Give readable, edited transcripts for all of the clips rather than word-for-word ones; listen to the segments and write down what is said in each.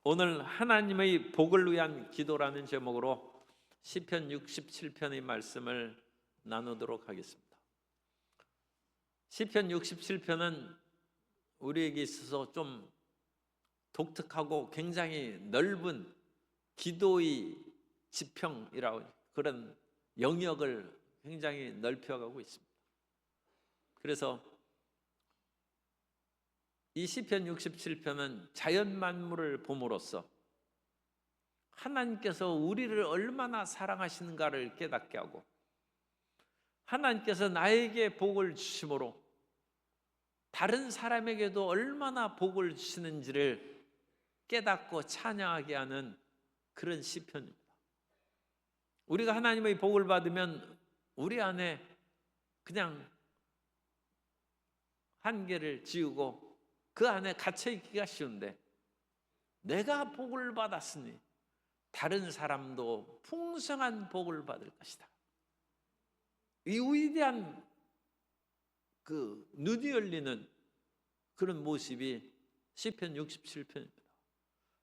오늘 하나님의 복을 위한 기도라는 제목으로 시편 67편의 말씀을 나누도록 하겠습니다. 시편 67편은 우리에게 있어서 좀 독특하고 굉장히 넓은 기도의 지평이라고 그런 영역을 굉장히 넓혀가고 있습니다. 그래서 이 시편 67편은 자연 만물을 봄으로써 하나님께서 우리를 얼마나 사랑하시는가를 깨닫게 하고 하나님께서 나에게 복을 주심으로 다른 사람에게도 얼마나 복을 주시는지를 깨닫고 찬양하게 하는 그런 시편입니다. 우리가 하나님의 복을 받으면 우리 안에 그냥 한계를 지우고 그 안에 갇혀있기가 쉬운데, 내가 복을 받았으니 다른 사람도 풍성한 복을 받을 것이다. 이 위대한 그 눈이 열리는 그런 모습이 시편 67편입니다.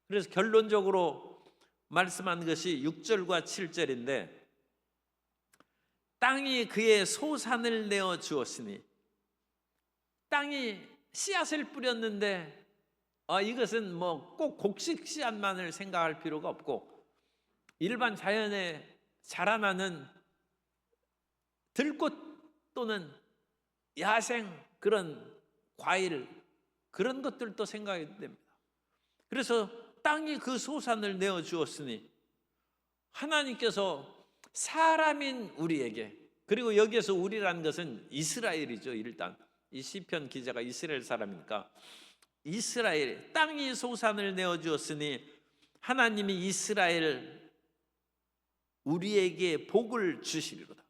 그래서 결론적으로 말씀한 것이 6절과 7절인데, 땅이 그의 소산을 내어 주었으니, 땅이 씨앗을 뿌렸는데 이것은 뭐 꼭 곡식 씨앗만을 생각할 필요가 없고 일반 자연에 자라나는 들꽃 또는 야생 그런 과일 그런 것들도 생각해야 됩니다. 그래서 땅이 그 소산을 내어 주었으니 하나님께서 사람인 우리에게, 그리고 여기에서 우리라는 것은 이스라엘이죠. 일단 이 시편 기자가 이스라엘 사람이니까 이스라엘 땅이 소산을 내어 주었으니 하나님이 이스라엘 우리에게 복을 주시리로다.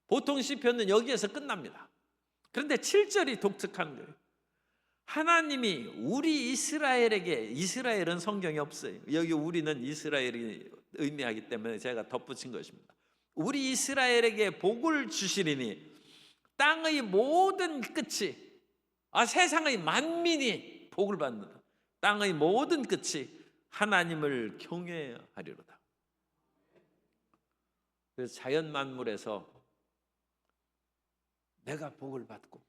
보통 시편은 여기에서 끝납니다. 그런데 7절이 독특한 거예요. 하나님이 우리 이스라엘에게, 이스라엘은 성경에 없어요. 여기 우리는 이스라엘이 의미하기 때문에 제가 덧붙인 것입니다. 우리 이스라엘에게 복을 주시리니 땅의 모든 끝이, 세상의 만민이 복을 받는다. 땅의 모든 끝이 하나님을 경외하리로다. 그래서 자연 만물에서 내가 복을 받고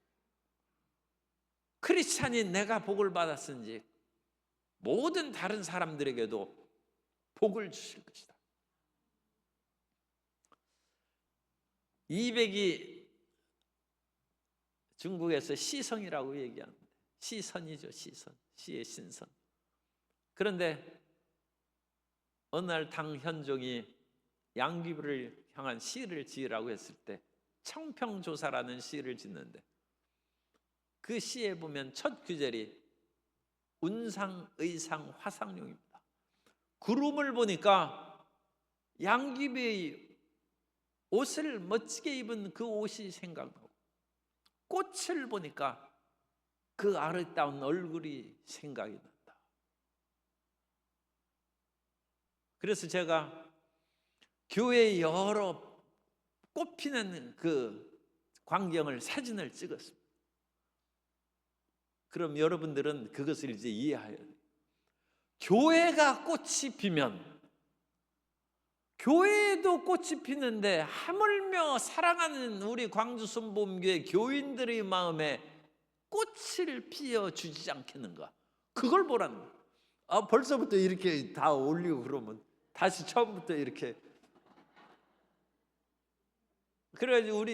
크리스찬인 내가 복을 받았은지 모든 다른 사람들에게도 복을 주실 것이다. 이백이 중국에서 시성이라고 얘기하는데, 시선이죠. 시선, 시의 신선. 그런데 어느 날 당현종이 양귀비를 향한 시를 지으라고 했을 때 청평조사라는 시를 짓는데, 그 시에 보면 첫 구절이 운상, 의상, 화상용입니다. 구름을 보니까 양귀비의 옷을 멋지게 입은 그 옷이 생각나고, 꽃을 보니까 그 아름다운 얼굴이 생각이 난다. 그래서 제가 교회의 여러 꽃 피는 그 광경을 사진을 찍었습니다. 그럼 여러분들은 그것을 이제 이해해야 돼요. 교회가 꽃이 피면, 교회에도 꽃이 피는데 하물며 사랑하는 우리 광주 순복음교회 교인들의 마음에 꽃을 피워주지 않겠는가? 그걸 보라는 거예요. 벌써부터 이렇게 다 올리고 그러면 다시 처음부터 이렇게. 그래가지고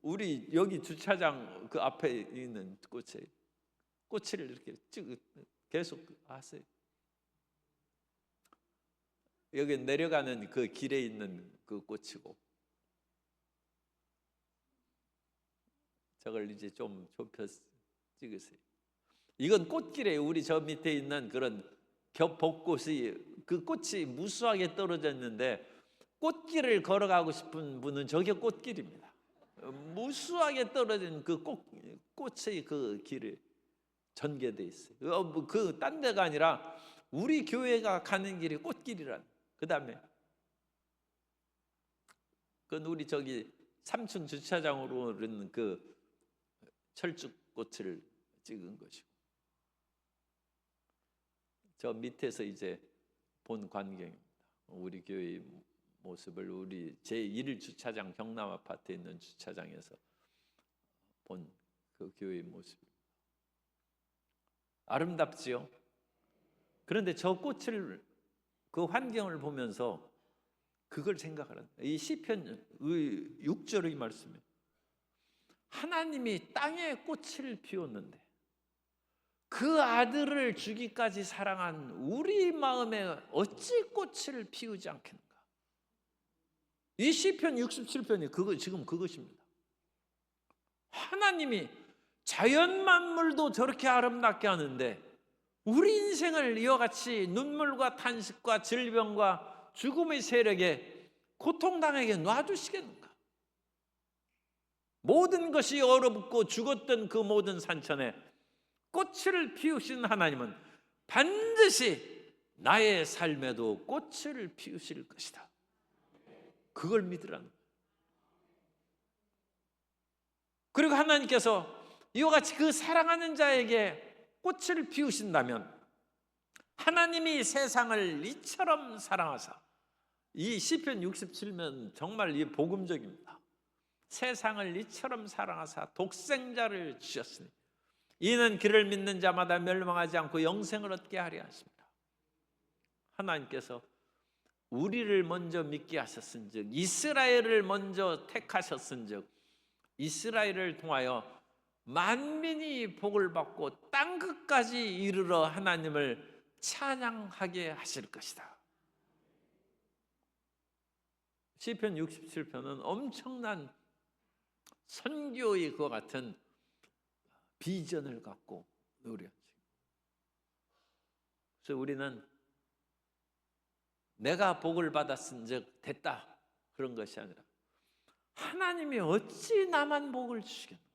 우리 여기 주차장 그 앞에 있는 꽃을 이렇게 계속 하세요. 여기 내려가는 그 길에 있는 그 꽃이고, 저걸 이제 좀 좁혀서 찍으세요. 이건 꽃길에 우리 저 밑에 있는 그런 겹벚꽃이, 그 꽃이 무수하게 떨어져 있는데 꽃길을 걸어가고 싶은 분은 저게 꽃길입니다. 무수하게 떨어진 그 꽃의 그 길에 전개돼 있어요. 그 딴 데가 아니라 우리 교회가 가는 길이 꽃길이란. 그 다음에 그건 우리 저기 3층 주차장으로 있는 그 철쭉꽃을 찍은 것이고, 저 밑에서 이제 본 광경입니다. 우리 교회의 모습을 우리 제1주차장 경남 아파트에 있는 주차장에서 본 그 교회의 모습입니다. 아름답지요? 그런데 저 꽃을, 그 환경을 보면서 그걸 생각하라. 이 시편 6절의 말씀에 하나님이 땅에 꽃을 피웠는데 그 아들을 주기까지 사랑한 우리 마음에 어찌 꽃을 피우지 않겠는가? 이 시편 67편이 지금 그것입니다. 하나님이 자연 만물도 저렇게 아름답게 하는데 우리 인생을 이와 같이 눈물과 탄식과 질병과 죽음의 세력에 고통당하게 놔두시겠는가? 모든 것이 얼어붙고 죽었던 그 모든 산천에 꽃을 피우신 하나님은 반드시 나의 삶에도 꽃을 피우실 것이다. 그걸 믿으라는 거예요. 그리고 하나님께서 이와 같이 그 사랑하는 자에게 꽃을 피우신다면 하나님이 세상을 이처럼 사랑하사, 이 시편 67면 정말 이 복음적입니다. 세상을 이처럼 사랑하사 독생자를 주셨으니 이는 그를 믿는 자마다 멸망하지 않고 영생을 얻게 하려 하십니다. 하나님께서 우리를 먼저 믿게 하셨은즉, 이스라엘을 먼저 택하셨은즉 이스라엘을 통하여 만민이 복을 받고 땅끝까지 이르러 하나님을 찬양하게 하실 것이다. 시편 67편은 엄청난 선교의 그와 같은 비전을 갖고 노래하죠. 그래서 우리는 내가 복을 받았은즉 됐다, 그런 것이 아니라 하나님이 어찌 나만 복을 주시겠는가?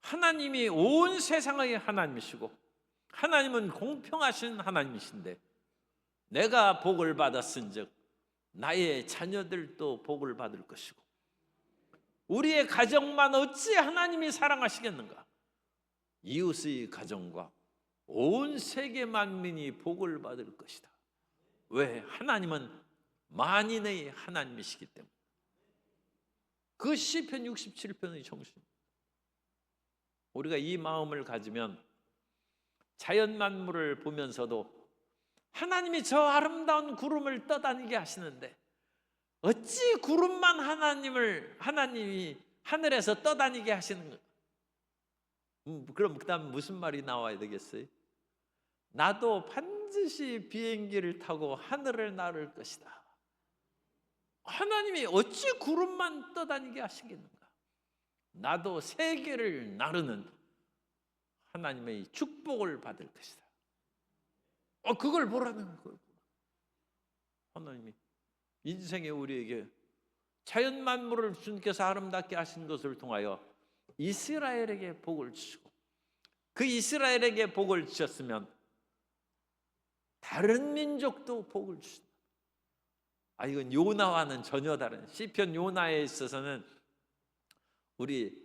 하나님이 온 세상의 하나님이시고 하나님은 공평하신 하나님이신데 내가 복을 받았은즉 나의 자녀들도 복을 받을 것이고 우리의 가정만 어찌 하나님이 사랑하시겠는가? 이웃의 가정과 온 세계 만민이 복을 받을 것이다. 왜? 하나님은 만인의 하나님이시기 때문에. 그 시편 67편의 정신입니다. 우리가 이 마음을 가지면 자연 만물을 보면서도 하나님이 저 아름다운 구름을 떠다니게 하시는데 어찌 구름만 하나님이 하늘에서 떠다니게 하시는가? 그럼 그다음 무슨 말이 나와야 되겠어요? 나도 반드시 비행기를 타고 하늘을 나를 것이다. 하나님이 어찌 구름만 떠다니게 하시겠는가? 나도 세계를 나르는 하나님의 축복을 받을 것이다. 그걸 보라는 거예요. 하나님이 인생에 우리에게 자연 만물을 주님께서 아름답게 하신 것을 통하여 이스라엘에게 복을 주시고 그 이스라엘에게 복을 주셨으면 다른 민족도 복을 주신다. 이건 요나와는 전혀 다른, 시편 요나에 있어서는 우리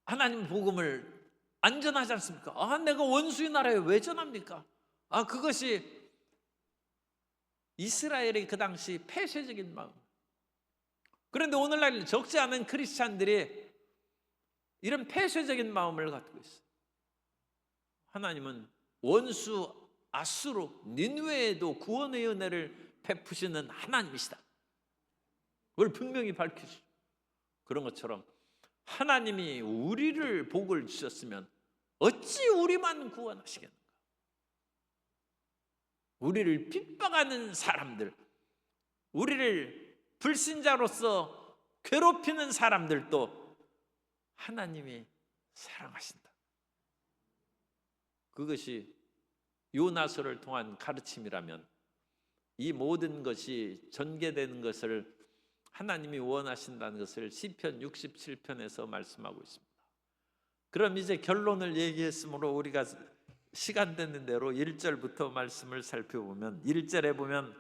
하나님 복음을 안 전하지 않습니까? 내가 원수의 나라에 왜 전합니까? 그것이 이스라엘의 그 당시 폐쇄적인 마음. 그런데 오늘날 적지 않은 크리스찬들이 이런 폐쇄적인 마음을 갖고 있어요. 하나님은 원수 아수르 닌웨에도 구원의 은혜를 베푸시는 하나님이시다. 그걸 분명히 밝히시죠. 그런 것처럼 하나님이 우리를 복을 주셨으면 어찌 우리만 구원하시겠는가? 우리를 핍박하는 사람들, 우리를 불신자로서 괴롭히는 사람들도 하나님이 사랑하신다. 그것이 요나서를 통한 가르침이라면 이 모든 것이 전개되는 것을 하나님이 원하신다는 것을 시편 67편에서 말씀하고 있습니다. 그럼 이제 결론을 얘기했으므로 우리가 시간 되는 대로 1절부터 말씀을 살펴보면 1절에 보면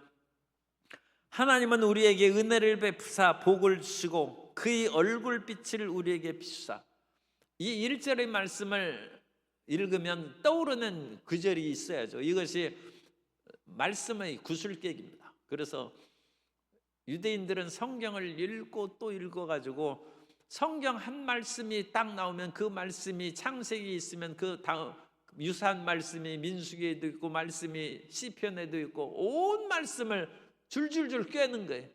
하나님은 우리에게 은혜를 베푸사 복을 주시고 그의 얼굴빛을 우리에게 비추사. 이 1절의 말씀을 읽으면 떠오르는 구절이 있어야죠. 이것이 말씀의 구슬객입니다. 그래서 유대인들은 성경을 읽고 또 읽어가지고 성경 한 말씀이 딱 나오면 그 말씀이 창세기에 있으면 그 다음 유사한 말씀이 민수기에도 있고 말씀이 시편에도 있고 온 말씀을 줄줄줄 꿰는 거예요.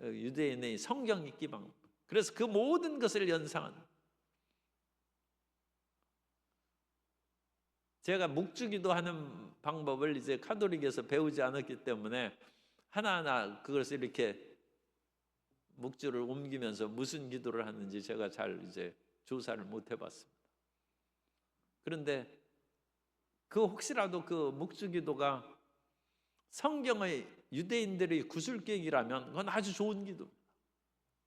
유대인의 성경 읽기 방법. 그래서 그 모든 것을 연상하는. 제가 묵주기도 하는 방법을 이제 카톨릭에서 배우지 않았기 때문에 하나하나 그것을 이렇게 묵주를 옮기면서 무슨 기도를 하는지 제가 잘 이제 조사를 못 해봤습니다. 그런데 그 혹시라도 그 묵주기도가 성경의 유대인들의 구슬객이라면 그건 아주 좋은 기도입니다.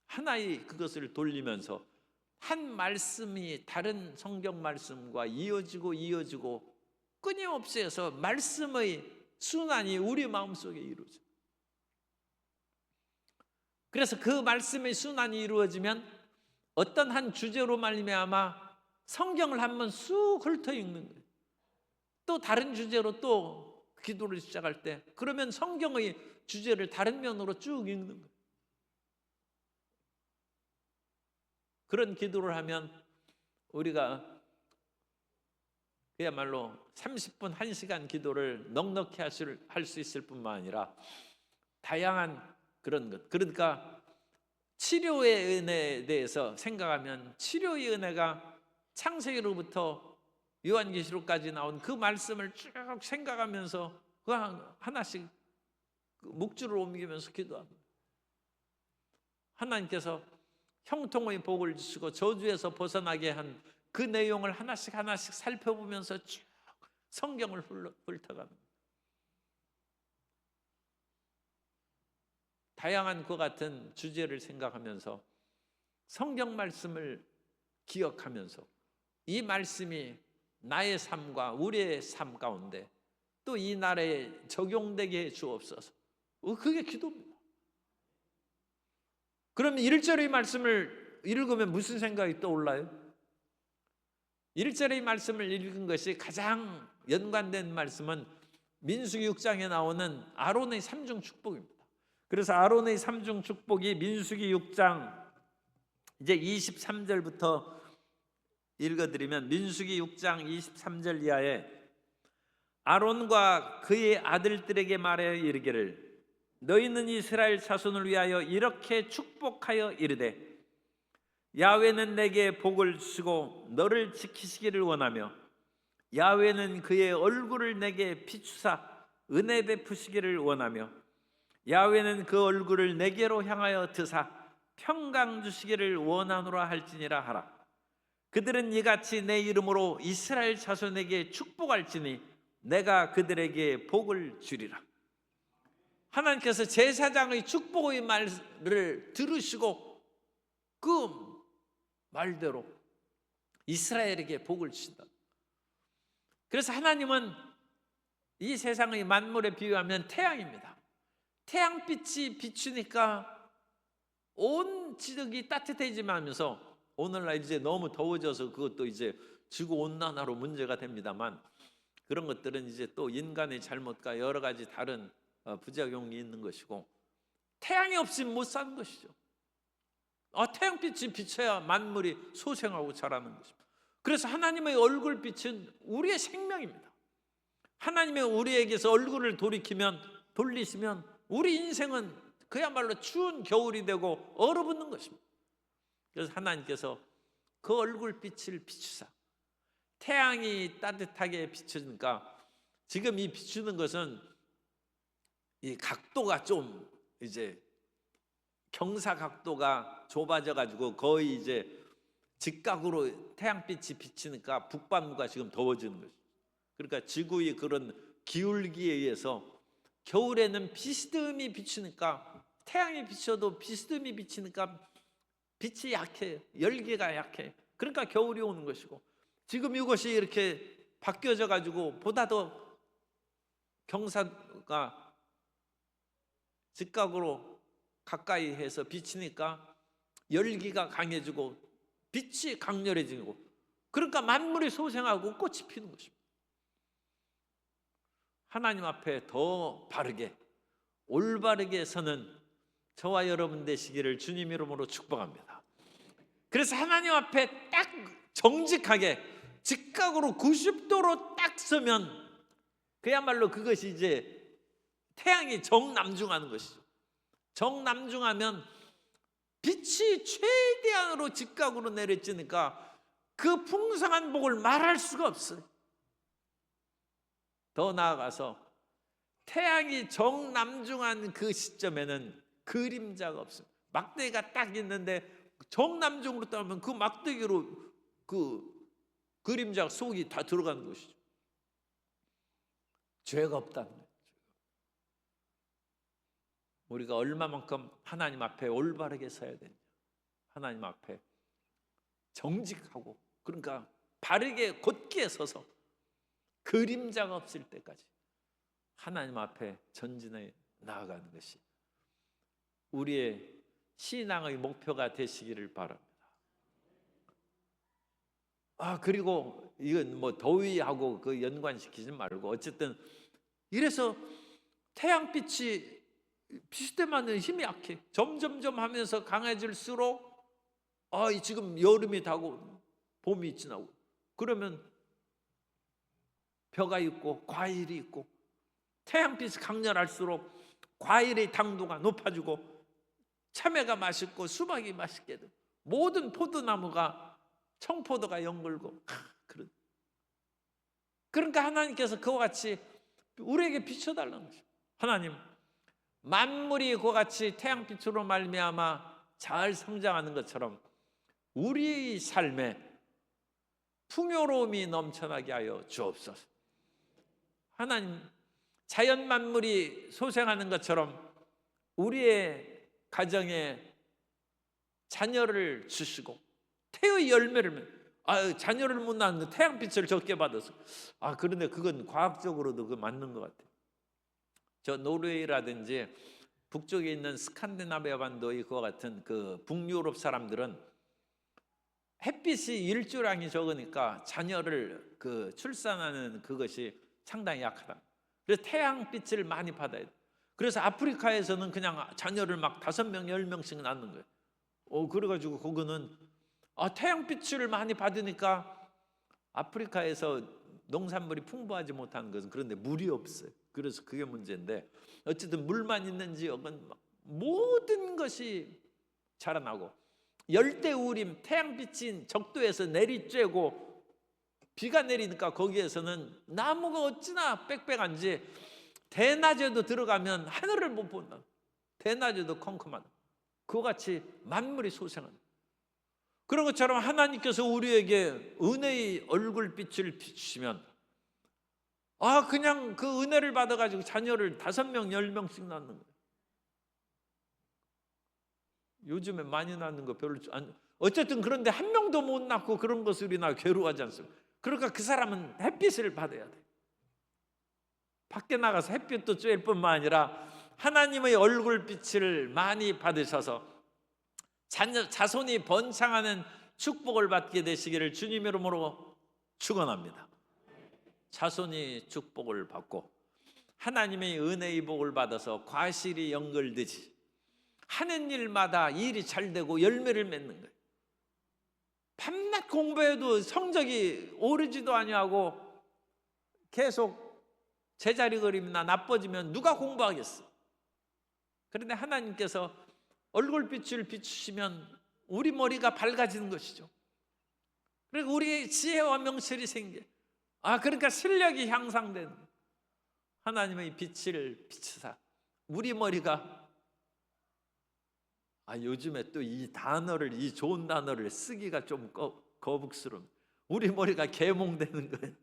하나의 그것을 돌리면서 한 말씀이 다른 성경 말씀과 이어지고 끊임없이 해서 말씀의 순환이 우리 마음속에 이루어져요. 그래서 그 말씀의 순환이 이루어지면 어떤 한 주제로 말미암아 성경을 한번 쑥 훑어 읽는 거예요. 또 다른 주제로 또 기도를 시작할 때 그러면 성경의 주제를 다른 면으로 쭉 읽는 거예요. 그런 기도를 하면 우리가 그야말로 30분, 1시간 기도를 넉넉히 할 수 있을 뿐만 아니라 다양한 그런 것. 그러니까 치료의 은혜에 대해서 생각하면 치료의 은혜가 창세기로부터 요한계시록까지 나온 그 말씀을 쭉 생각하면서 그 하나씩 묵주를 옮기면서 기도합니다. 하나님께서 형통의 복을 주시고 저주에서 벗어나게 한 그 내용을 하나씩 살펴보면서 쭉 성경을 훑어갑니다. 다양한 그 같은 주제를 생각하면서 성경 말씀을 기억하면서 이 말씀이 나의 삶과 우리의 삶 가운데 또 이 나라에 적용되게 해 주옵소서. 그게 기도입니다. 그러면 1절의 말씀을 읽으면 무슨 생각이 떠올라요? 1절의 말씀을 읽은 것이 가장 연관된 말씀은 민수기 6장에 나오는 아론의 3중 축복입니다. 그래서 아론의 3중 축복이 민수기 6장 이제 23절부터 읽어드리면 민수기 6장 23절 이하에 아론과 그의 아들들에게 말하여 이르기를 너희는 이스라엘 자손을 위하여 이렇게 축복하여 이르되 야훼는 내게 복을 주시고 너를 지키시기를 원하며 야훼는 그의 얼굴을 내게 비추사 은혜 베푸시기를 원하며 야훼는 그 얼굴을 내게로 향하여 드사 평강 주시기를 원하노라 할지니라 하라. 그들은 이같이 내 이름으로 이스라엘 자손에게 축복할지니 내가 그들에게 복을 주리라. 하나님께서 제사장의 축복의 말을 들으시고 그 말대로 이스라엘에게 복을 주신다. 그래서 하나님은 이 세상의 만물에 비유하면 태양입니다. 태양빛이 비추니까 온 지역이 따뜻해지면서 오늘날 이제 너무 더워져서 그것도 이제 지구온난화로 문제가 됩니다만 그런 것들은 이제 또 인간의 잘못과 여러 가지 다른 부작용이 있는 것이고 태양이 없이는 못 사는 것이죠. 태양빛이 비쳐야 만물이 소생하고 자라는 것입니다. 그래서 하나님의 얼굴빛은 우리의 생명입니다. 하나님의 우리에게서 얼굴을 돌리시면 우리 인생은 그야말로 추운 겨울이 되고 얼어붙는 것입니다. 그래서 하나님께서 그 얼굴빛을 비추사 태양이 따뜻하게 비추니까 지금 이 비추는 것은 이 각도가 좀 이제 경사 각도가 좁아져 가지고 거의 이제 직각으로 태양빛이 비치니까 북반구가 지금 더워지는 거죠. 그러니까 지구의 그런 기울기에 의해서 겨울에는 비스듬히 비치니까 태양이 비쳐도 비스듬히 비치니까 빛이 약해요. 열기가 약해요. 그러니까 겨울이 오는 것이고 지금 이것이 이렇게 바뀌어져 가지고 보다 더 경사가 직각으로 가까이 해서 비치니까 열기가 강해지고 빛이 강렬해지고 그러니까 만물이 소생하고 꽃이 피는 것입니다. 하나님 앞에 더 바르게 올바르게 서는 저와 여러분 되시기를 주님 이름으로 축복합니다. 그래서 하나님 앞에 딱 정직하게 직각으로 90도로 딱 서면 그야말로 그것이 이제 태양이 정남중하는 것이죠. 정남중하면 빛이 최대한으로 직각으로 내려지니까 그 풍성한 복을 말할 수가 없어요. 더 나아가서 태양이 정남중한 그 시점에는 그림자가 없어요. 막대기가 딱 있는데 정남중으로 따르면 그 막대기로 그 그림자 속이 다 들어가는 것이죠. 죄가 없다는 거예요. 우리가 얼마만큼 하나님 앞에 올바르게 서야 되냐. 하나님 앞에 정직하고, 그러니까 바르게 곧게 서서 그림자가 없을 때까지 하나님 앞에 전진해 나아가는 것이 우리의 신앙의 목표가 되시기를 바랍니다. 그리고 이건 뭐 더위하고 그 연관시키지 말고, 어쨌든 이래서 태양빛이 비슷해만 힘이 약해. 점점점 하면서 강해질수록 지금 여름이 다고 봄이 지나고, 그러면 벼가 있고 과일이 있고, 태양빛이 강렬할수록 과일의 당도가 높아지고 참외가 맛있고 수박이 맛있게 돼. 모든 포도나무가 청포도가 연글고 그러니까 하나님께서 그와 같이 우리에게 비춰달라는 것이죠. 하나님, 만물이 그와 같이 태양빛으로 말미암아 잘 성장하는 것처럼 우리의 삶에 풍요로움이 넘쳐나게 하여 주옵소서. 하나님, 자연 만물이 소생하는 것처럼 우리의 가정에 자녀를 주시고 태의 열매를, 자녀를 못 낳는 태양빛을 적게 받아서, 그런데 그건 과학적으로도 그 맞는 것 같아요. 저 노르웨이라든지 북쪽에 있는 스칸디나비아 반도의 그와 같은 그 북유럽 사람들은 햇빛이 일조량이 적으니까 자녀를 그 출산하는 그것이 상당히 약하다. 그래서 태양빛을 많이 받아야 돼. 그래서 아프리카에서는 그냥 자녀를 막 5명, 10명씩 낳는 거예요. 그래가지고 거기는 태양빛을 많이 받으니까 아프리카에서 농산물이 풍부하지 못하는 것은, 그런데 물이 없어요. 그래서 그게 문제인데, 어쨌든 물만 있는 지역은 모든 것이 자라나고, 열대우림, 태양빛이 적도에서 내리쬐고 비가 내리니까 거기에서는 나무가 어찌나 빽빽한지 대낮에도 들어가면 하늘을 못 본다. 대낮에도 컴컴하다. 그와 같이 만물이 소생한다. 그런 것처럼 하나님께서 우리에게 은혜의 얼굴빛을 비추시면 그냥 그 은혜를 받아가지고 자녀를 5명, 10명씩 낳는 거예요. 요즘에 많이 낳는 거 별로 어쨌든 그런데 한 명도 못 낳고 그런 것을 우리나 괴로워하지 않습니까? 그러니까 그 사람은 햇빛을 받아야 돼. 밖에 나가서 햇빛도 쬐일 뿐만 아니라 하나님의 얼굴빛을 많이 받으셔서 자손이 번창하는 축복을 받게 되시기를 주님 이름으로 축원합니다. 자손이 축복을 받고 하나님의 은혜의 복을 받아서 과실이 연결되지, 하는 일마다 일이 잘 되고 열매를 맺는 거예요. 밤낮 공부해도 성적이 오르지도 아니하고 계속 제자리 걸음이나 나빠지면 누가 공부하겠어? 그런데 하나님께서 얼굴빛을 비추시면 우리 머리가 밝아지는 것이죠. 그리고 우리의 지혜와 명철이 생겨. 그러니까 실력이 향상되는, 하나님의 빛을 비추사 우리 머리가, 요즘에 또 이 단어를, 이 좋은 단어를 쓰기가 좀 거북스러운, 우리 머리가 계몽되는 거예요.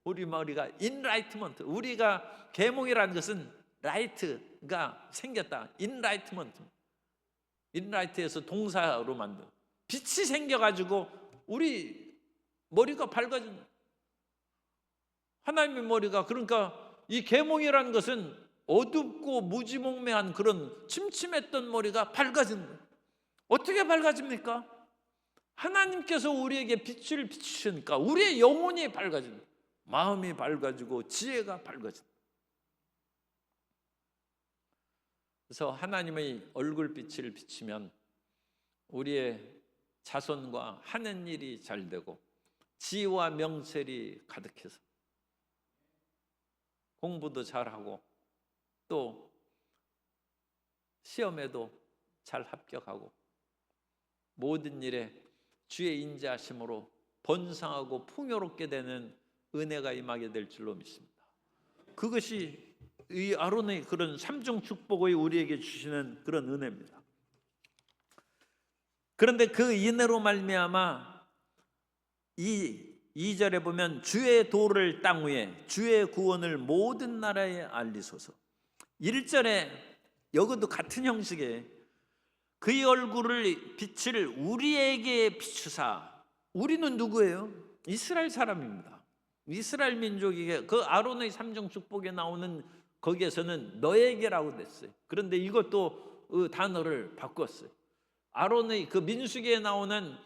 우리 머리가 인라이트먼트, 우리가 계몽이라는 것은 라이트가 생겼다. 인라이트에서 동사로 만든 빛이 생겨가지고 우리 머리가 밝아진다. 하나님의 머리가, 그러니까 이 계몽이라는 것은 어둡고 무지몽매한 그런 침침했던 머리가 밝아지는 거예요. 어떻게 밝아집니까? 하나님께서 우리에게 빛을 비추시니까 우리의 영혼이 밝아진다. 마음이 밝아지고 지혜가 밝아진다. 그래서 하나님의 얼굴빛을 비추면 우리의 자손과 하는 일이 잘 되고 지혜와 명철이 가득해서 공부도 잘하고 또 시험에도 잘 합격하고 모든 일에 주의 인자하심으로 번성하고 풍요롭게 되는 은혜가 임하게 될 줄로 믿습니다. 그것이 이 아론의 그런 삼중 축복의 우리에게 주시는 그런 은혜입니다. 그런데 그 은혜로 말미암아 이 2절에 보면 주의 도를 땅 위에 주의 구원을 모든 나라에 알리소서. 1절에 여기도 같은 형식의 그의 얼굴을 빛을 우리에게 비추사. 우리는 누구예요? 이스라엘 사람입니다. 이스라엘 민족에게 그 아론의 삼중 축복에 나오는 거기에서는 너에게라고 됐어요. 그런데 이것도 그 단어를 바꿨어요. 아론의 그 민수기에 나오는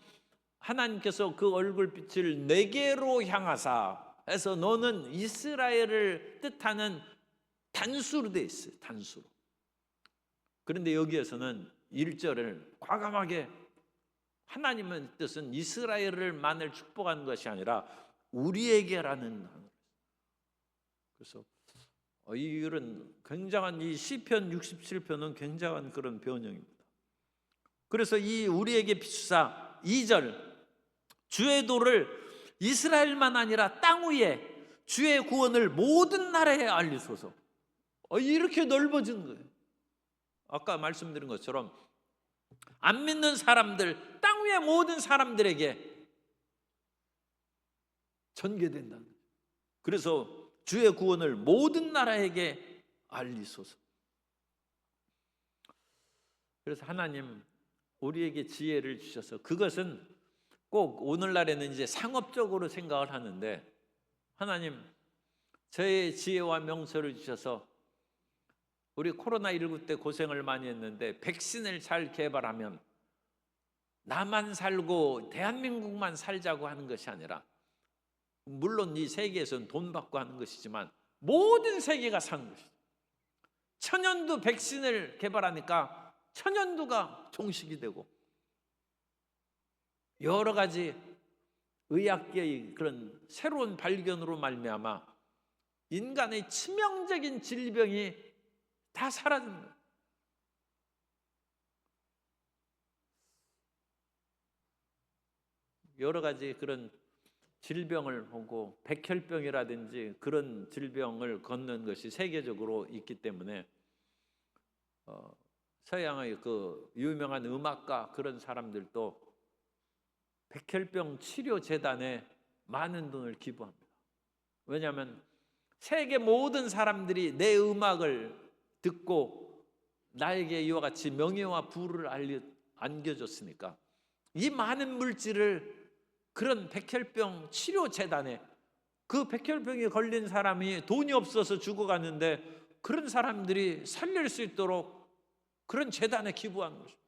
하나님께서 그 얼굴빛을 내게로 향하사 해서 너는 이스라엘을 뜻하는 단수로 되어 있어요. 단수로. 그런데 여기에서는 1절을 과감하게 하나님의 뜻은 이스라엘을만을 축복하는 것이 아니라 우리에게라는 단어를. 그래서 이런 굉장한 이 시편 67편은 굉장한 그런 변형입니다. 그래서 이 우리에게 비추사 2절 주의 도를 이스라엘만 아니라 땅 위에 주의 구원을 모든 나라에 알리소서. 이렇게 넓어진 거예요. 아까 말씀드린 것처럼 안 믿는 사람들, 땅 위의 모든 사람들에게 전개된다는 거예요. 그래서 주의 구원을 모든 나라에게 알리소서. 그래서 하나님 우리에게 지혜를 주셔서 그것은 꼭 오늘날에는 이제 상업적으로 생각을 하는데 하나님 저의 지혜와 명철을 주셔서 우리 코로나19 때 고생을 많이 했는데 백신을 잘 개발하면 나만 살고 대한민국만 살자고 하는 것이 아니라 물론 이 세계에서는 돈 받고 하는 것이지만 모든 세계가 사는 것이죠. 천연두 백신을 개발하니까 천연두가 종식이 되고 여러 가지 의학계의 그런 새로운 발견으로 말미암아 인간의 치명적인 질병이 다 사라지는 거예요. 여러 가지 그런 질병을 보고 백혈병이라든지 그런 질병을 걷는 것이 세계적으로 있기 때문에 서양의 그 유명한 음악가 그런 사람들도 백혈병 치료 재단에 많은 돈을 기부합니다. 왜냐하면 세계 모든 사람들이 내 음악을 듣고 나에게 이와 같이 명예와 부를 안겨줬으니까 이 많은 물질을 그런 백혈병 치료 재단에 그 백혈병에 걸린 사람이 돈이 없어서 죽어갔는데 그런 사람들이 살릴 수 있도록 그런 재단에 기부하는 것입니다.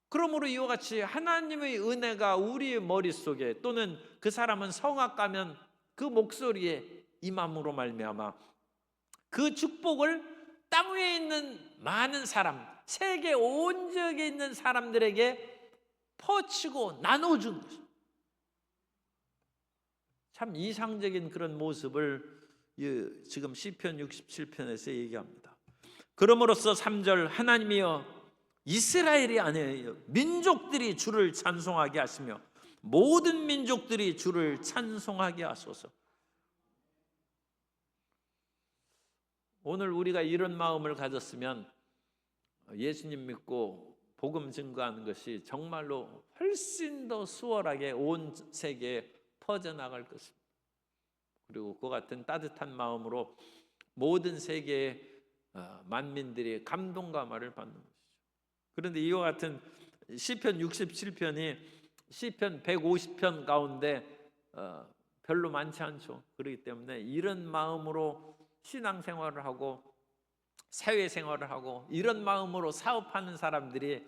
그러므로 이와 같이 하나님의 은혜가 우리의 머릿속에 또는 그 사람은 성악 가면 그 목소리에 임함으로 말미암아 그 축복을 땅 위에 있는 많은 사람, 세계 온 지역에 있는 사람들에게 퍼치고 나눠준 것입니다. 참 이상적인 그런 모습을 지금 시편 67편에서 얘기합니다. 그러므로서 3절 하나님이여 이스라엘이 아니에요 민족들이 주를 찬송하게 하시며 모든 민족들이 주를 찬송하게 하소서. 오늘 우리가 이런 마음을 가졌으면 예수님 믿고 복음 증거하는 것이 정말로 훨씬 더 수월하게 온 세계에 퍼져나갈 것입니다. 그리고 그 같은 따뜻한 마음으로 모든 세계의 만민들이 감동과 말을 받는 것이죠. 그런데 이와 같은 시편 67편이 시편 150편 가운데 별로 많지 않죠. 그렇기 때문에 이런 마음으로 신앙생활을 하고 사회생활을 하고 이런 마음으로 사업하는 사람들이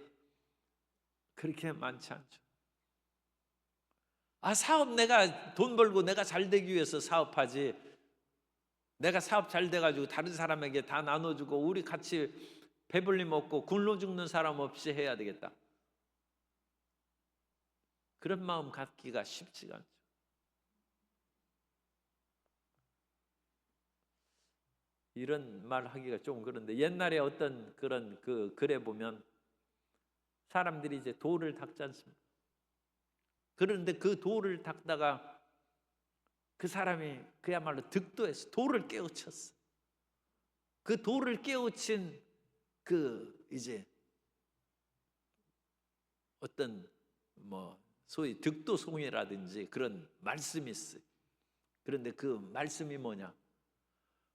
그렇게 많지 않죠. 사업 내가 돈 벌고 내가 잘 되기 위해서 사업하지, 내가 사업 잘 돼가지고 다른 사람에게 다 나눠주고 우리 같이 배불리 먹고 굶어 죽는 사람 없이 해야 되겠다, 그런 마음 갖기가 쉽지가 않죠. 이런 말 하기가 좀 그런데, 옛날에 어떤 그런 그 글에 보면 사람들이 이제 돌을 닦지 않습니까? 그런데 그 돌을 닦다가 그 사람이 그야말로 득도해서 돌을 깨우쳤어. 그 돌을 깨우친 그 이제 어떤 뭐 소위 득도송이라든지 그런 말씀이 있어요. 그런데 그 말씀이 뭐냐?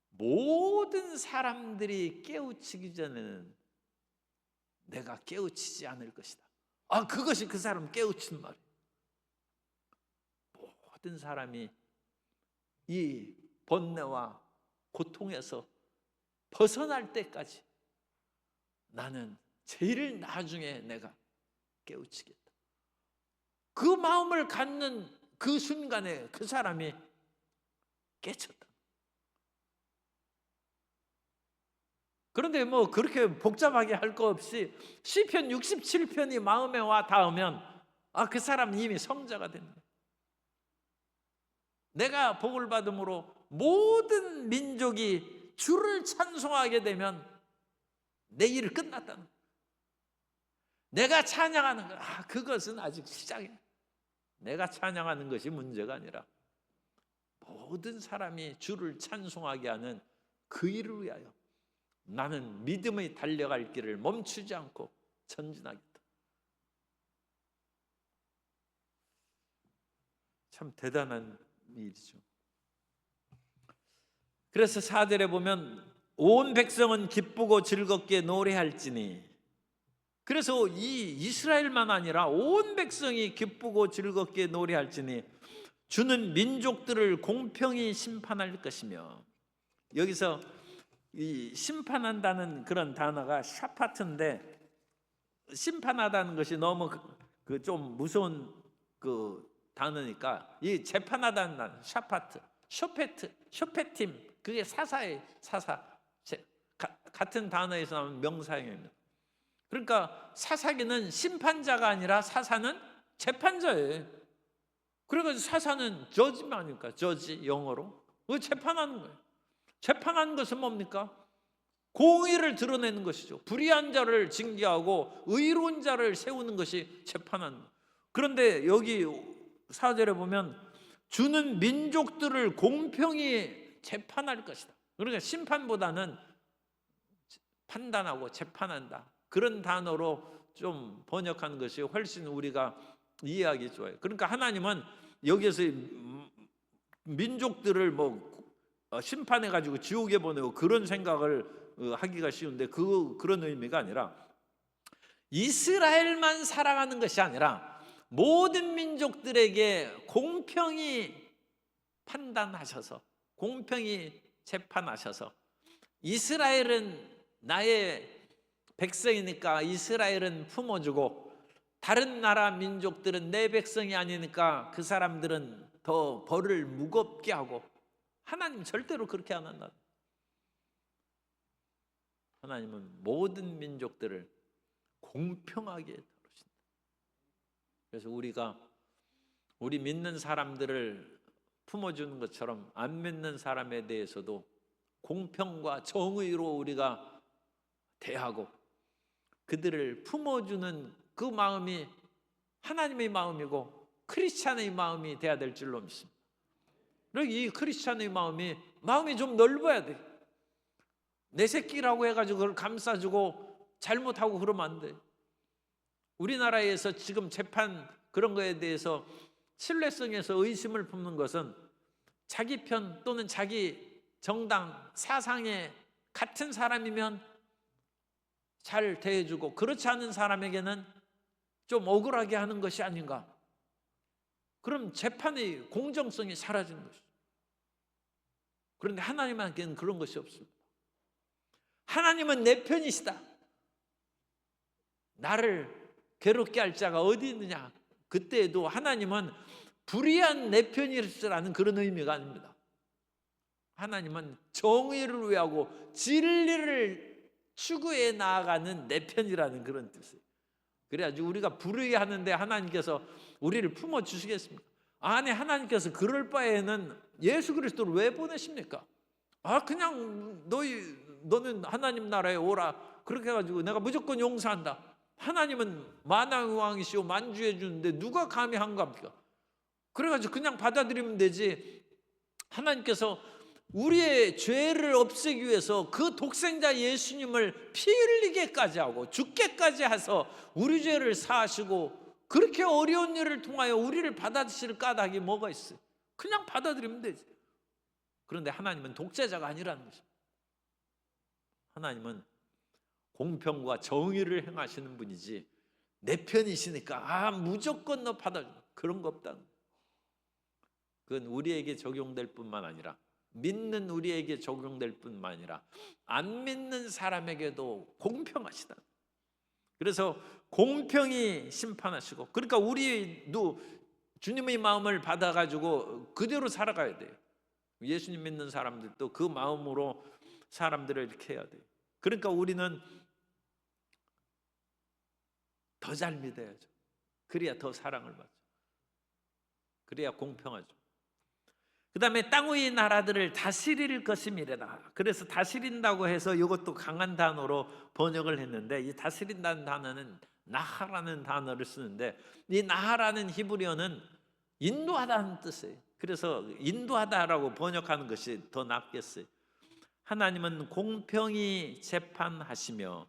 모든 사람들이 깨우치기 전에는 내가 깨우치지 않을 것이다. 그것이 그 사람 깨우친 말이에요. 모든 사람이 이 번뇌와 고통에서 벗어날 때까지 나는 제일 나중에 내가 깨우치겠다. 그 마음을 갖는 그 순간에 그 사람이 깨쳤다. 그런데 뭐 그렇게 복잡하게 할 거 없이 시편 67편이 마음에 와 닿으면 그 사람은 이미 성자가 됩니다. 내가 복을 받음으로 모든 민족이 주를 찬송하게 되면 내 일 끝났다는 거예요. 내가 찬양하는 거, 그것은 아직 시작이에요. 내가 찬양하는 것이 문제가 아니라 모든 사람이 주를 찬송하게 하는 그 일을 위하여 나는 믿음의 달려갈 길을 멈추지 않고 전진하겠다. 참 대단한 일이죠. 그래서 4절에 보면 온 백성은 기쁘고 즐겁게 노래할지니, 그래서 이 이스라엘만 아니라 온 백성이 기쁘고 즐겁게 노래할지니 주는 민족들을 공평히 심판할 것이며, 여기서 이 심판한다는 그런 단어가 샤파트인데, 심판하다는 것이 너무 그 좀 무서운 그 단어니까 이 재판하다는 단어 샤파트, 쇼페팀, 그게 사사의 사사, 같은 단어에서 나온 명사형입니다. 그러니까 사사기는 심판자가 아니라 사사는 재판자예요. 그래서 사사는 저지만이니까, 저지 영어로 재판하는 거예요. 재판하는 것은 뭡니까? 공의를 드러내는 것이죠. 불의한 자를 징계하고 의로운 자를 세우는 것이 재판하는 거예요. 그런데 여기 4절에 보면 주는 민족들을 공평히 재판할 것이다. 그러니까 심판보다는 판단하고 재판한다, 그런 단어로 좀 번역한 것이 훨씬 우리가 이해하기 좋아요. 그러니까 하나님은 여기에서 민족들을 심판해 가지고 지옥에 보내고 그런 생각을 하기가 쉬운데, 그런 의미가 아니라 이스라엘만 사랑하는 것이 아니라 모든 민족들에게 공평히 판단하셔서 공평히 재판하셔서, 이스라엘은 나의 백성이니까 이스라엘은 품어주고 다른 나라 민족들은 내 백성이 아니니까 그 사람들은 더 벌을 무겁게 하고, 하나님은 절대로 그렇게 안 한다. 하나님은 모든 민족들을 공평하게 다루신다. 그래서 우리 믿는 사람들을 품어주는 것처럼 안 믿는 사람에 대해서도 공평과 정의로 우리가 대하고 그들을 품어주는 그 마음이 하나님의 마음이고 크리스찬의 마음이 돼야 될 줄로 믿습니다. 그리고 이 크리스찬의 마음이 좀 넓어야 돼. 내 새끼라고 해가지고 그걸 감싸주고 잘못하고 그러면 안 돼. 우리나라에서 지금 재판 그런 거에 대해서 신뢰성에서 의심을 품는 것은 자기 편 또는 자기 정당 사상에 같은 사람이면 잘 대해주고 그렇지 않은 사람에게는 좀 억울하게 하는 것이 아닌가. 그럼 재판의 공정성이 사라지는 것이죠. 그런데 하나님한테는 그런 것이 없습니다. 하나님은 내 편이시다. 나를 괴롭게 할 자가 어디 있느냐. 그때에도 하나님은 불의한 내 편이라는 그런 의미가 아닙니다. 하나님은 정의를 위하고 진리를 추구해 나아가는 내 편이라는 그런 뜻이에요. 그래야지 우리가 불의하는데 하나님께서 우리를 품어주시겠습니까? 아니, 하나님께서 그럴 바에는 예수 그리스도를 왜 보내십니까? 그냥 너는 하나님 나라에 오라, 그렇게 해가지고 내가 무조건 용서한다. 하나님은 만왕의 왕이시오 만주해 주는데 누가 감히 한갑니까? 그래가지고 그냥 받아들이면 되지. 하나님께서 우리의 죄를 없애기 위해서 그 독생자 예수님을 피 흘리게까지 하고 죽게까지 해서 우리 죄를 사하시고, 그렇게 어려운 일을 통하여 우리를 받아주실 까닭이 뭐가 있어요? 그냥 받아들이면 되지. 그런데 하나님은 독재자가 아니라는 것입니다. 하나님은 공평과 정의를 행하시는 분이지 내 편이시니까 무조건 너 받아줘, 그런 거 없다는 거예요. 그건 우리에게 적용될 뿐만 아니라, 믿는 우리에게 적용될 뿐만 아니라 안 믿는 사람에게도 공평하시다. 그래서 공평히 심판하시고, 그러니까 우리도 주님의 마음을 받아가지고 그대로 살아가야 돼요. 예수님 믿는 사람들도 그 마음으로 사람들을 이렇게 해야 돼요. 그러니까 우리는 더 잘 믿어야죠. 그래야 더 사랑을 받죠. 그래야 공평하죠. 그 다음에 땅 위의 나라들을 다스릴 것임이래라. 그래서 다스린다고 해서 이것도 강한 단어로 번역을 했는데, 이 다스린다는 단어는 나하라는 단어를 쓰는데, 이 나하라는 히브리어는 인도하다는 뜻이에요. 그래서 인도하다라고 번역하는 것이 더 낫겠어요. 하나님은 공평히 재판하시며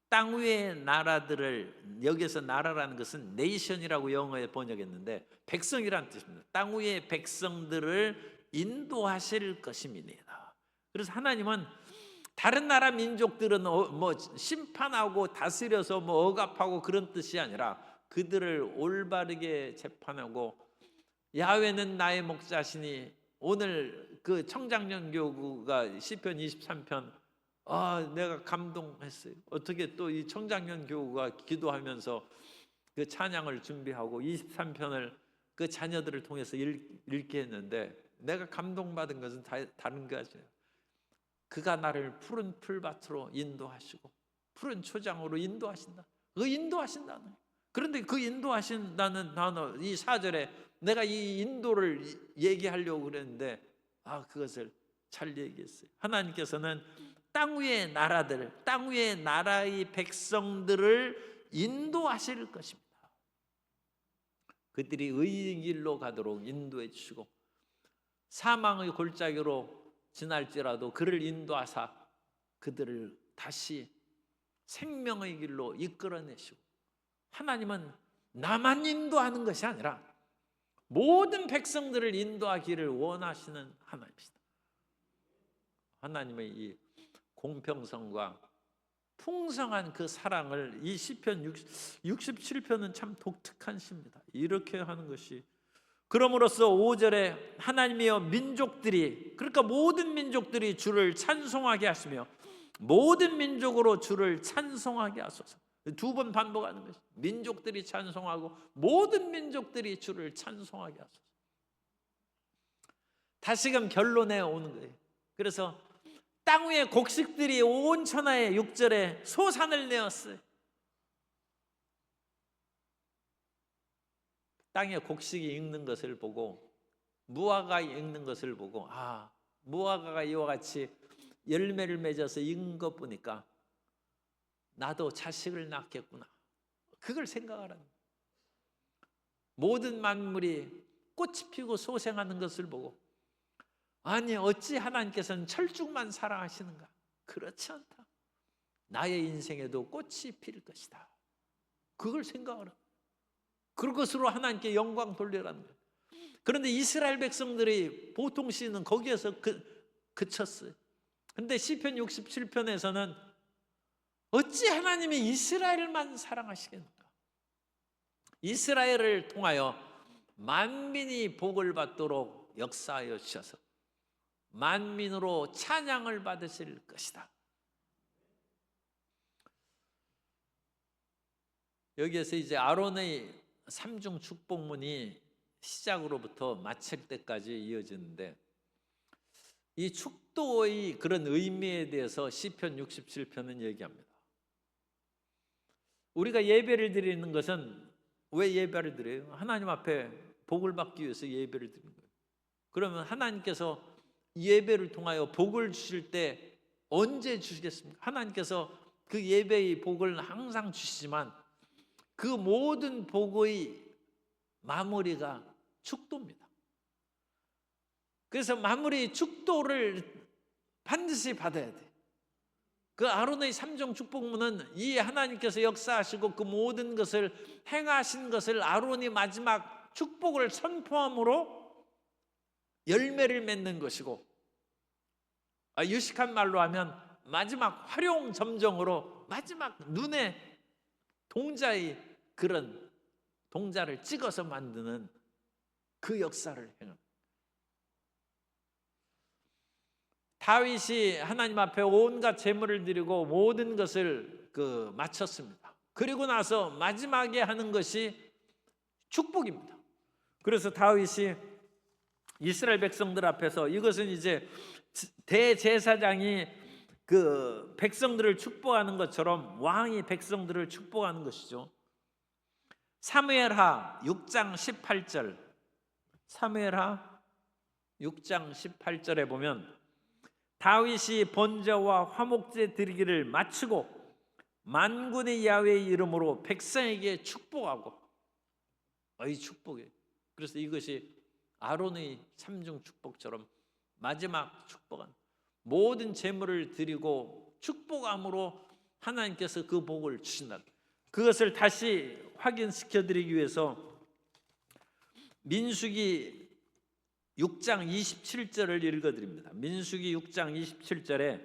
땅 위의 나라들을, 여기서 나라라는 것은 네이션이라고 영어에 번역했는데 백성이라는 뜻입니다. 땅 위의 백성들을 인도하실 것입니다. 그래서 하나님은 다른 나라 민족들은 뭐 심판하고 다스려서 뭐 억압하고 그런 뜻이 아니라 그들을 올바르게 재판하고, 야훼는 나의 목자시니, 오늘 그 청장년교구가 시편 23편 내가 감동했어요. 어떻게 또 이 청장년교구가 기도하면서 그 찬양을 준비하고 23편을 그 자녀들을 통해서 읽게 했는데, 내가 감동받은 것은 다른 것이, 그가 나를 푸른 풀밭으로 인도하시고 푸른 초장으로 인도하신다. 그 인도하신다는. 그런데 그 인도하신다는 단어, 이 4절에 내가 이 인도를 얘기하려고 그랬는데 그것을 잘 얘기했어요. 하나님께서는 땅 위의 나라들, 땅 위의 나라의 백성들을 인도하실 것입니다. 그들이 의의 길로 가도록 인도해 주시고, 사망의 골짜기로 지날지라도 그를 인도하사 그들을 다시 생명의 길로 이끌어내시고, 하나님은 나만 인도하는 것이 아니라 모든 백성들을 인도하기를 원하시는 하나님이시다. 하나님의 이 공평성과 풍성한 그 사랑을, 이 시편 67편은 참 독특한 시입니다. 이렇게 하는 것이, 그럼으로써 5절에 하나님이여 민족들이, 그러니까 모든 민족들이 주를 찬송하게 하시며 모든 민족으로 주를 찬송하게 하소서. 두 번 반복하는 것이, 민족들이 찬송하고 모든 민족들이 주를 찬송하게 하소서. 다시금 결론에 오는 거예요. 그래서 땅 위의 곡식들이 온 천하에 6절에 소산을 내었어요. 땅에 곡식이 익는 것을 보고, 무화과가 익는 것을 보고, 무화과가 이와 같이 열매를 맺어서 익은 것 보니까 나도 자식을 낳겠구나, 그걸 생각하라는 거예요. 모든 만물이 꽃이 피고 소생하는 것을 보고, 아니 어찌 하나님께서는 철쭉만 사랑하시는가? 그렇지 않다. 나의 인생에도 꽃이 필 것이다. 그걸 생각하라. 그것으로 하나님께 영광 돌리라는 거예요. 그런데 이스라엘 백성들이 보통 시는 거기에서 그쳤어요. 그런데 시편 67편에서는 어찌 하나님이 이스라엘만 사랑하시겠는가? 이스라엘을 통하여 만민이 복을 받도록 역사하여 주셔서 만민으로 찬양을 받으실 것이다. 여기에서 이제 아론의 삼중 축복문이 시작으로부터 마칠 때까지 이어지는데, 이 축도의 그런 의미에 대해서 시편 67편은 얘기합니다. 우리가 예배를 드리는 것은 왜 예배를 드려요? 하나님 앞에 복을 받기 위해서 예배를 드리는 거예요. 그러면 하나님께서 예배를 통하여 복을 주실 때 언제 주시겠습니까? 하나님께서 그 예배의 복을 항상 주시지만 그 모든 복의 마무리가 축도입니다. 그래서 마무리 축도를 반드시 받아야 돼. 그 아론의 삼종 축복문은 이 하나님께서 역사하시고 그 모든 것을 행하신 것을 아론이 마지막 축복을 선포함으로 열매를 맺는 것이고, 유식한 말로 하면 마지막 활용점정으로 마지막 눈에 동자의 그런 동자를 찍어서 만드는 그 역사를 행합니다. 다윗이 하나님 앞에 온갖 제물을 드리고 모든 것을 마쳤습니다. 그리고 나서 마지막에 하는 것이 축복입니다. 그래서 다윗이 이스라엘 백성들 앞에서, 이것은 이제 대제사장이 그 백성들을 축복하는 것처럼 왕이 백성들을 축복하는 것이죠. 사무엘하 6장 18절, 사무엘하 6장 18절에 보면 다윗이 번제와 화목제 드리기를 마치고 만군의 야훼의 이름으로 백성에게 축복하고, 이 축복이에요. 그래서 이것이 아론의 삼중 축복처럼 마지막 축복은 모든 제물을 드리고 축복함으로 하나님께서 그 복을 주신다. 그것을 다시 확인시켜 드리기 위해서 민수기 6장 27절을 읽어드립니다. 민수기 6장 27절에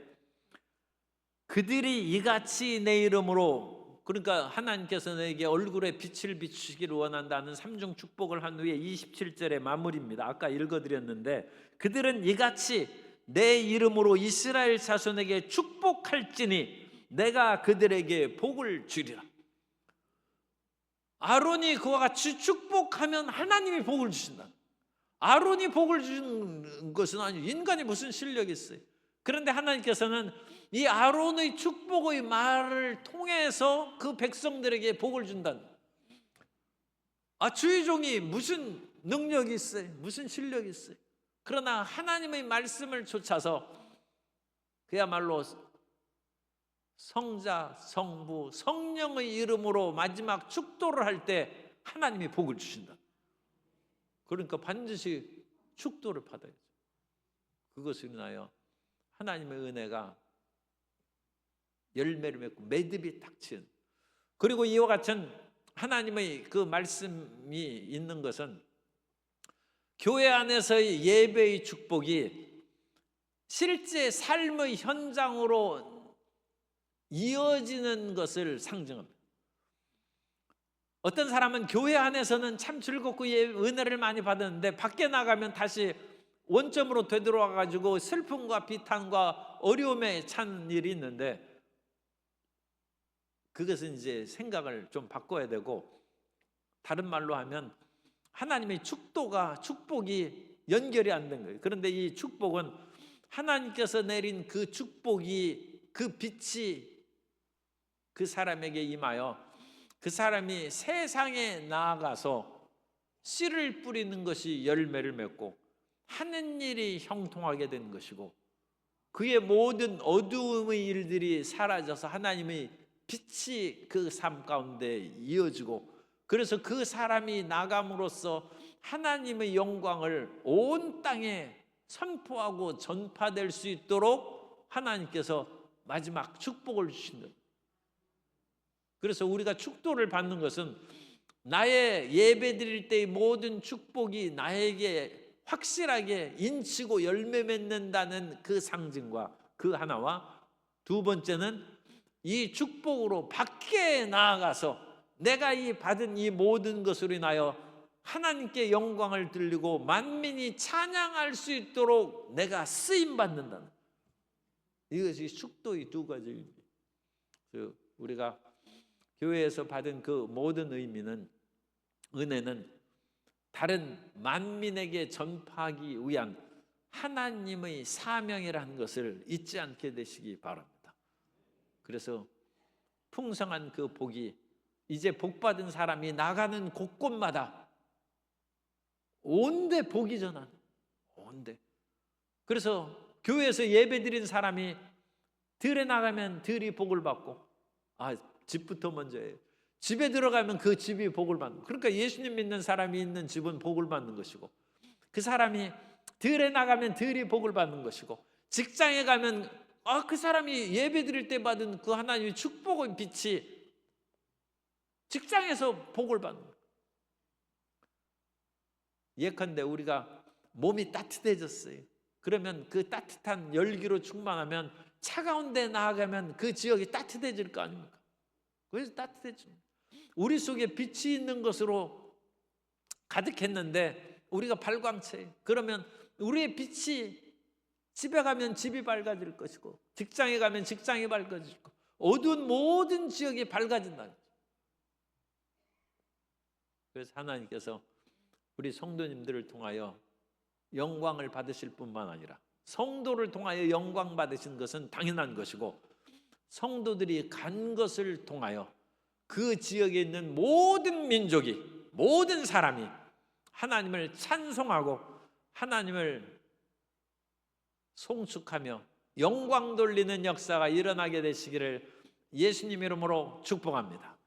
그들이 이같이 내 이름으로, 그러니까 하나님께서 내게 얼굴에 빛을 비추시기를 원한다는 삼중 축복을 한 후에 27절의 마무리입니다. 아까 읽어드렸는데, 그들은 이같이 내 이름으로 이스라엘 자손에게 축복할지니 내가 그들에게 복을 주리라. 아론이 그와 같이 축복하면 하나님이 복을 주신다. 아론이 복을 주는 것은 아니에요. 인간이 무슨 실력이 있어요. 그런데 하나님께서는 이 아론의 축복의 말을 통해서 그 백성들에게 복을 준다. 주의 종이 무슨 능력이 있어요? 무슨 실력이 있어요? 그러나 하나님의 말씀을 쫓아서 그야말로 성자, 성부, 성령의 이름으로 마지막 축도를 할 때 하나님이 복을 주신다. 그러니까 반드시 축도를 받아야죠. 그것을 인하여 하나님의 은혜가 열매를 맺고 매듭이 탁 치는, 그리고 이와 같은 하나님의 그 말씀이 있는 것은 교회 안에서의 예배의 축복이 실제 삶의 현장으로 이어지는 것을 상징합니다. 어떤 사람은 교회 안에서는 참 즐겁고 은혜를 많이 받았는데 밖에 나가면 다시 원점으로 되돌아와 가지고 슬픔과 비탄과 어려움에 찬 일이 있는데, 그것은 이제 생각을 좀 바꿔야 되고, 다른 말로 하면 하나님의 축복이 연결이 안 된 거예요. 그런데 이 축복은 하나님께서 내린 그 축복이, 그 빛이 그 사람에게 임하여 그 사람이 세상에 나아가서 씨를 뿌리는 것이 열매를 맺고 하는 일이 형통하게 된 것이고, 그의 모든 어두움의 일들이 사라져서 하나님의 빛이 그 삶 가운데 이어지고, 그래서 그 사람이 나감으로써 하나님의 영광을 온 땅에 선포하고 전파될 수 있도록 하나님께서 마지막 축복을 주신다. 그래서 우리가 축도를 받는 것은 나의 예배 드릴 때의 모든 축복이 나에게 확실하게 인치고 열매 맺는다는 그 상징과 그 하나와, 두 번째는 이 축복으로 밖에 나아가서 내가 받은 이 모든 것으로 인하여 하나님께 영광을 돌리고 만민이 찬양할 수 있도록 내가 쓰임받는다는, 이것이 축도의 두 가지입니다. 우리가 교회에서 받은 그 모든 의미는, 은혜는 다른 만민에게 전파하기 위한 하나님의 사명이라는 것을 잊지 않게 되시기 바랍니다. 그래서 풍성한 그 복이 이제 복받은 사람이 나가는 곳곳마다 온데 복이 전하는, 온데. 그래서 교회에서 예배드린 사람이 들에 나가면 들이 복을 받고, 집부터 먼저예요. 집에 들어가면 그 집이 복을 받는. 그러니까 예수님 믿는 사람이 있는 집은 복을 받는 것이고, 그 사람이 들에 나가면 들이 복을 받는 것이고, 직장에 가면 그 사람이 예배 드릴 때 받은 그 하나님의 축복의 빛이 직장에서 복을 받는 거예요. 예컨대 우리가 몸이 따뜻해졌어요. 그러면 그 따뜻한 열기로 충만하면 차가운 데 나아가면 그 지역이 따뜻해질 거 아닙니까? 그래서 따뜻해집니다. 우리 속에 빛이 있는 것으로 가득했는데 우리가 발광체예요. 그러면 우리의 빛이 집에 가면 집이 밝아질 것이고, 직장에 가면 직장이 밝아질 것이고, 어두운 모든 지역이 밝아진다는 거죠. 그래서 하나님께서 우리 성도님들을 통하여 영광을 받으실 뿐만 아니라 성도를 통하여 영광 받으신 것은 당연한 것이고, 성도들이 간 것을 통하여 그 지역에 있는 모든 민족이, 모든 사람이 하나님을 찬송하고 하나님을 송축하며 영광 돌리는 역사가 일어나게 되시기를 예수님 이름으로 축복합니다.